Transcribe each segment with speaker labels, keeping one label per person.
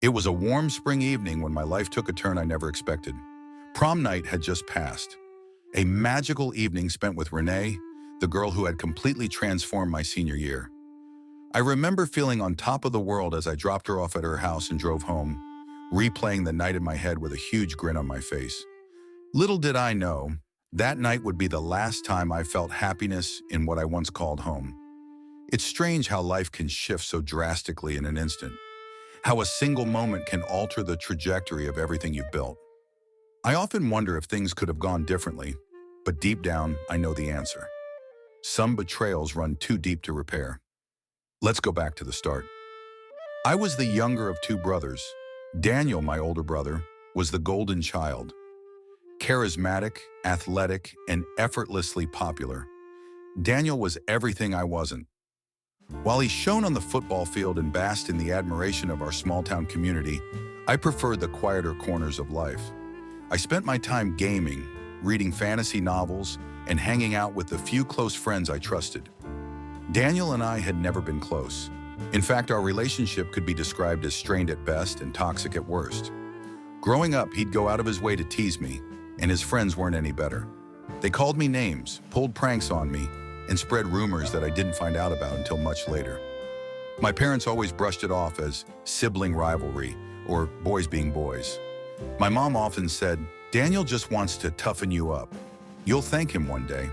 Speaker 1: It was a warm spring evening when my life took a turn I never expected. Prom night had just passed. A magical evening spent with Renee, the girl who had completely transformed my senior year. I remember feeling on top of the world as I dropped her off at her house and drove home, replaying the night in my head with a huge grin on my face. Little did I know, that night would be the last time I felt happiness in what I once called home. It's strange how life can shift so drastically in an instant, how a single moment can alter the trajectory of everything you've built. I often wonder if things could have gone differently, but deep down, I know the answer. Some betrayals run too deep to repair. Let's go back to the start. I was the younger of two brothers. Daniel, my older brother, was the golden child. Charismatic, athletic, and effortlessly popular. Daniel was everything I wasn't. While he shone on the football field and basked in the admiration of our small-town community, I preferred the quieter corners of life. I spent my time gaming, reading fantasy novels, and hanging out with the few close friends I trusted. Daniel and I had never been close. In fact, our relationship could be described as strained at best and toxic at worst. Growing up, he'd go out of his way to tease me, and his friends weren't any better. They called me names, pulled pranks on me, and spread rumors that I didn't find out about until much later. My parents always brushed it off as sibling rivalry or boys being boys. My mom often said, "Daniel just wants to toughen you up. You'll thank him one day."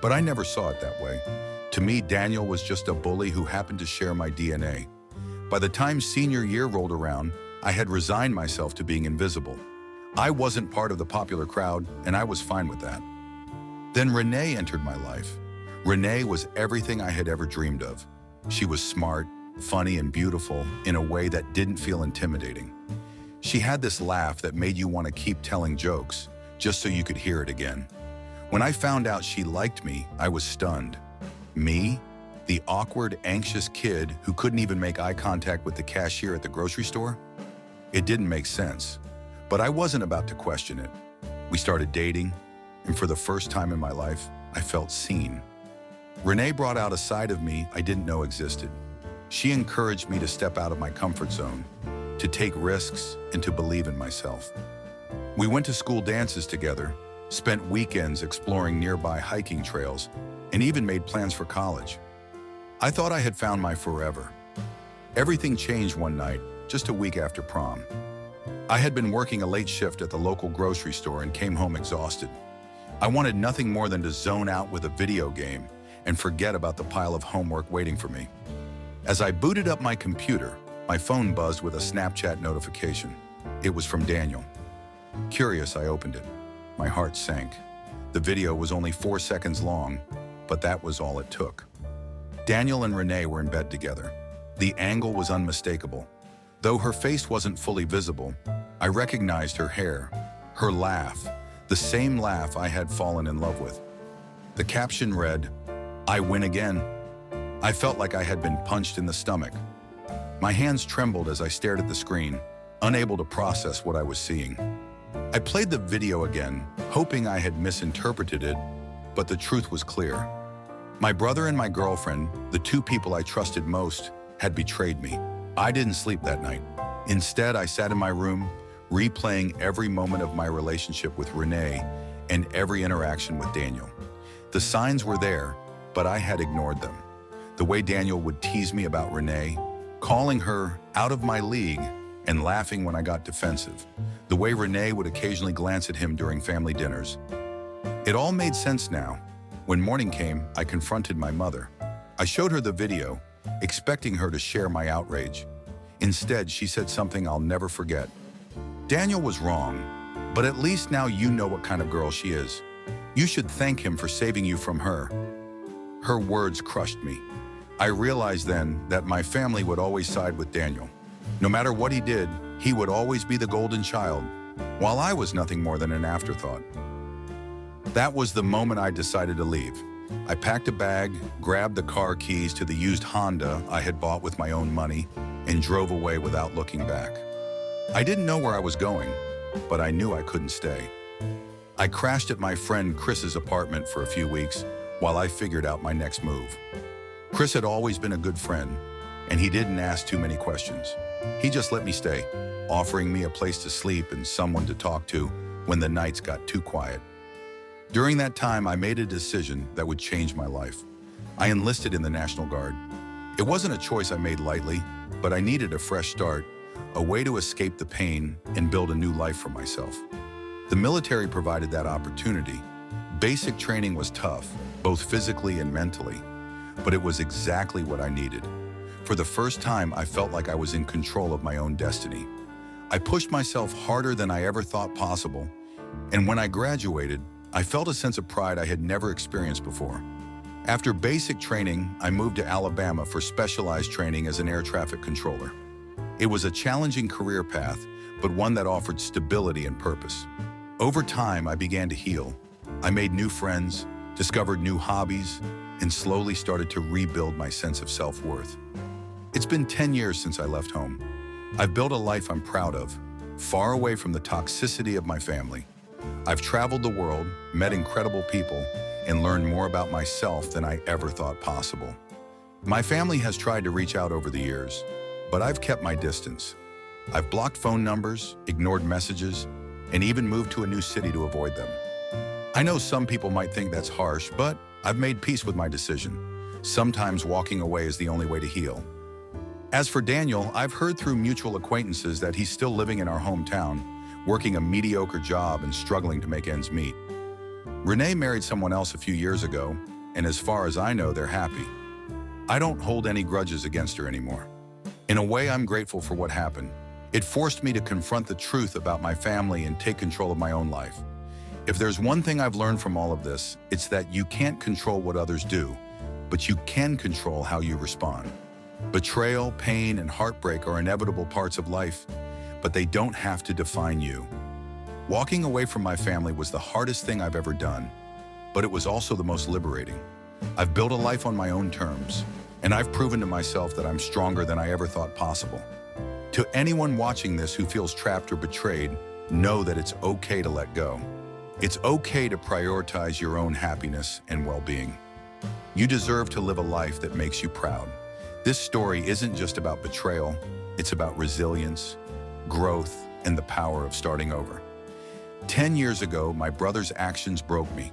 Speaker 1: But I never saw it that way. To me, Daniel was just a bully who happened to share my DNA. By the time senior year rolled around, I had resigned myself to being invisible. I wasn't part of the popular crowd, and I was fine with that. Then Renee entered my life. Renee was everything I had ever dreamed of. She was smart, funny, and beautiful in a way that didn't feel intimidating. She had this laugh that made you want to keep telling jokes, just so you could hear it again. When I found out she liked me, I was stunned. Me, the awkward, anxious kid who couldn't even make eye contact with the cashier at the grocery store? It didn't make sense, but I wasn't about to question it. We started dating, and for the first time in my life, I felt seen. Renee brought out a side of me I didn't know existed. She encouraged me to step out of my comfort zone, to take risks, and to believe in myself. We went to school dances together, spent weekends exploring nearby hiking trails, and even made plans for college. I thought I had found my forever. Everything changed one night, just a week after prom. I had been working a late shift at the local grocery store and came home exhausted. I wanted nothing more than to zone out with a video game and forget about the pile of homework waiting for me. As I booted up my computer, my phone buzzed with a Snapchat notification. It was from Daniel. Curious, I opened it. My heart sank. The video was only 4 seconds long, but that was all it took. Daniel and Renee were in bed together. The angle was unmistakable. Though her face wasn't fully visible, I recognized her hair, her laugh, the same laugh I had fallen in love with. The caption read, "I win again." I felt like I had been punched in the stomach. My hands trembled as I stared at the screen, unable to process what I was seeing. I played the video again, hoping I had misinterpreted it, but the truth was clear. My brother and my girlfriend, the two people I trusted most, had betrayed me. I didn't sleep that night. Instead, I sat in my room, replaying every moment of my relationship with Renee and every interaction with Daniel. The signs were there, but I had ignored them. The way Daniel would tease me about Renee, calling her out of my league and laughing when I got defensive. The way Renee would occasionally glance at him during family dinners. It all made sense now. When morning came, I confronted my mother. I showed her the video, expecting her to share my outrage. Instead, she said something I'll never forget. "Daniel was wrong, but at least now you know what kind of girl she is. You should thank him for saving you from her." Her words crushed me. I realized then that my family would always side with Daniel. No matter what he did, he would always be the golden child, while I was nothing more than an afterthought. That was the moment I decided to leave. I packed a bag, grabbed the car keys to the used Honda I had bought with my own money, and drove away without looking back. I didn't know where I was going, but I knew I couldn't stay. I crashed at my friend Chris's apartment for a few weeks while I figured out my next move. Chris had always been a good friend, and he didn't ask too many questions. He just let me stay. offering me a place to sleep and someone to talk to when the nights got too quiet. During that time, I made a decision that would change my life. I enlisted in the National Guard. It wasn't a choice I made lightly, but I needed a fresh start, a way to escape the pain and build a new life for myself. The military provided that opportunity. Basic training was tough, both physically and mentally, but it was exactly what I needed. For the first time, I felt like I was in control of my own destiny. I pushed myself harder than I ever thought possible, and when I graduated, I felt a sense of pride I had never experienced before. After basic training, I moved to Alabama for specialized training as an air traffic controller. It was a challenging career path, but one that offered stability and purpose. Over time, I began to heal. I made new friends, discovered new hobbies, and slowly started to rebuild my sense of self-worth. It's been 10 years since I left home. I've built a life I'm proud of, far away from the toxicity of my family. I've traveled the world, met incredible people, and learned more about myself than I ever thought possible. My family has tried to reach out over the years, but I've kept my distance. I've blocked phone numbers, ignored messages, and even moved to a new city to avoid them. I know some people might think that's harsh, but I've made peace with my decision. Sometimes walking away is the only way to heal. As for Daniel, I've heard through mutual acquaintances that he's still living in our hometown, working a mediocre job and struggling to make ends meet. Renee married someone else a few years ago, and as far as I know, they're happy. I don't hold any grudges against her anymore. In a way, I'm grateful for what happened. It forced me to confront the truth about my family and take control of my own life. If there's one thing I've learned from all of this, it's that you can't control what others do, but you can control how you respond. Betrayal, pain, and heartbreak are inevitable parts of life, but they don't have to define you. Walking away from my family was the hardest thing I've ever done, but it was also the most liberating. I've built a life on my own terms, and I've proven to myself that I'm stronger than I ever thought possible. To anyone watching this who feels trapped or betrayed, know that it's okay to let go. It's okay to prioritize your own happiness and well-being. You deserve to live a life that makes you proud. This story isn't just about betrayal, it's about resilience, growth, and the power of starting over. 10 years ago, my brother's actions broke me.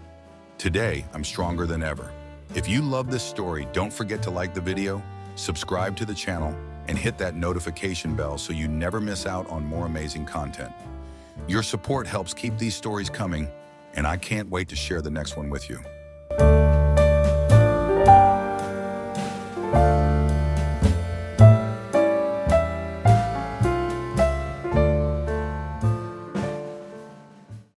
Speaker 1: Today, I'm stronger than ever. If you love this story, don't forget to like the video, subscribe to the channel, and hit that notification bell so you never miss out on more amazing content. Your support helps keep these stories coming, and I can't wait to share the next one with you.